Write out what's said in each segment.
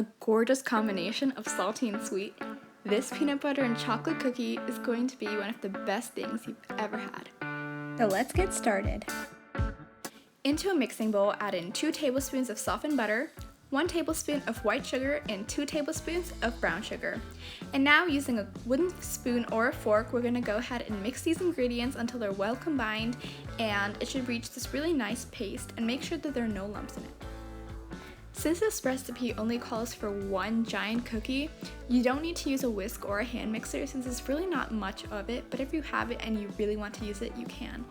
a gorgeous combination of salty and sweet, this peanut butter and chocolate cookie is going to be one of the best things you've ever had. So let's get started. Into a mixing bowl, add in 2 tablespoons of softened butter, 1 tablespoon of white sugar, and 2 tablespoons of brown sugar. And now, using a wooden spoon or a fork, we're going to go ahead and mix these ingredients until they're well combined, and it should reach this really nice paste, and make sure that there are no lumps in it. Since this recipe only calls for 1 giant cookie, you don't need to use a whisk or a hand mixer since there's really not much of it, but if you have it and you really want to use it, you can.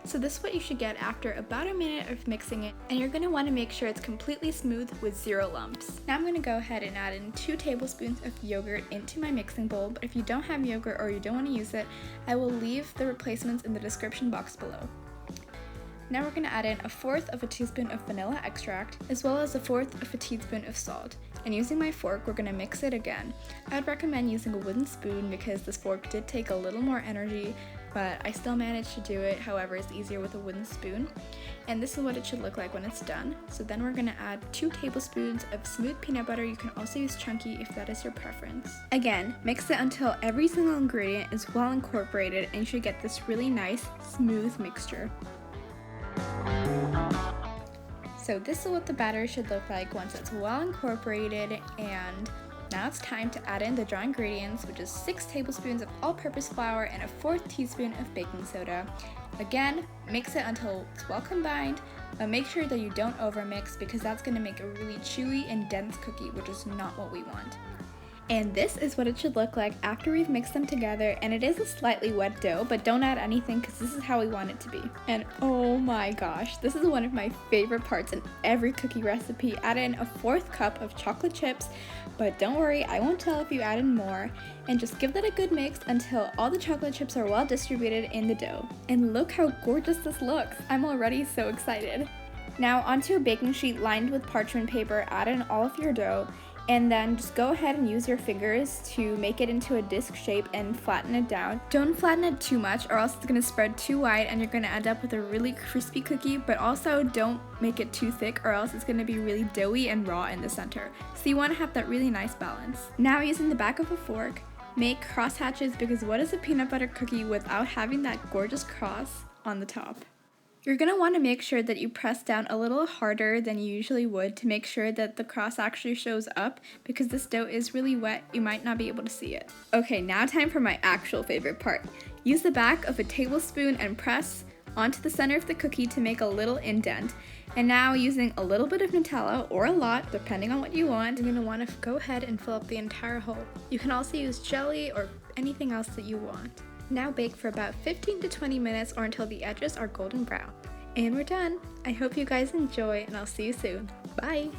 So this is what you should get after about a minute of mixing it, and you're going to want to make sure it's completely smooth with 0 lumps. Now I'm going to go ahead and add in 2 tablespoons of yogurt into my mixing bowl, but if you don't have yogurt or you don't want to use it, I will leave the replacements in the description box below. Now we're going to add in 1/4 of a teaspoon of vanilla extract, as well as 1/4 of a teaspoon of salt. And using my fork, we're going to mix it again. I'd recommend using a wooden spoon because this fork did take a little more energy, but I still managed to do it. However, it's easier with a wooden spoon. And this is what it should look like when it's done. So then we're going to add 2 tablespoons of smooth peanut butter. You can also use chunky if that is your preference. Again, mix it until every single ingredient is well incorporated, and you should get this really nice, smooth mixture. So this is what the batter should look like once it's well incorporated, and now it's time to add in the dry ingredients, which is 6 tablespoons of all-purpose flour and 1/4 teaspoon of baking soda. Again, mix it until it's well combined, but make sure that you don't overmix because that's going to make a really chewy and dense cookie, which is not what we want. And this is what it should look like after we've mixed them together, and it is a slightly wet dough, but don't add anything because this is how we want it to be. And oh my gosh, this is one of my favorite parts in every cookie recipe. Add in 1/4 cup of chocolate chips, but don't worry, I won't tell if you add in more, and just give that a good mix until all the chocolate chips are well distributed in the dough. And look how gorgeous this looks. I'm already so excited. Now onto a baking sheet lined with parchment paper, add in all of your dough, and then just go ahead and use your fingers to make it into a disc shape and flatten it down. Don't flatten it too much or else it's going to spread too wide and you're going to end up with a really crispy cookie, but also don't make it too thick or else it's going to be really doughy and raw in the center. So you want to have that really nice balance. Now using the back of a fork, make cross hatches because what is a peanut butter cookie without having that gorgeous cross on the top? You're going to want to make sure that you press down a little harder than you usually would to make sure that the cross actually shows up because this dough is really wet, you might not be able to see it. Okay, now time for my actual favorite part. Use the back of a tablespoon and press onto the center of the cookie to make a little indent. And now using a little bit of Nutella or a lot, depending on what you want, you're going to want to go ahead and fill up the entire hole. You can also use jelly or anything else that you want. Now bake for about 15 to 20 minutes or until the edges are golden brown. And we're done! I hope you guys enjoy and I'll see you soon. Bye!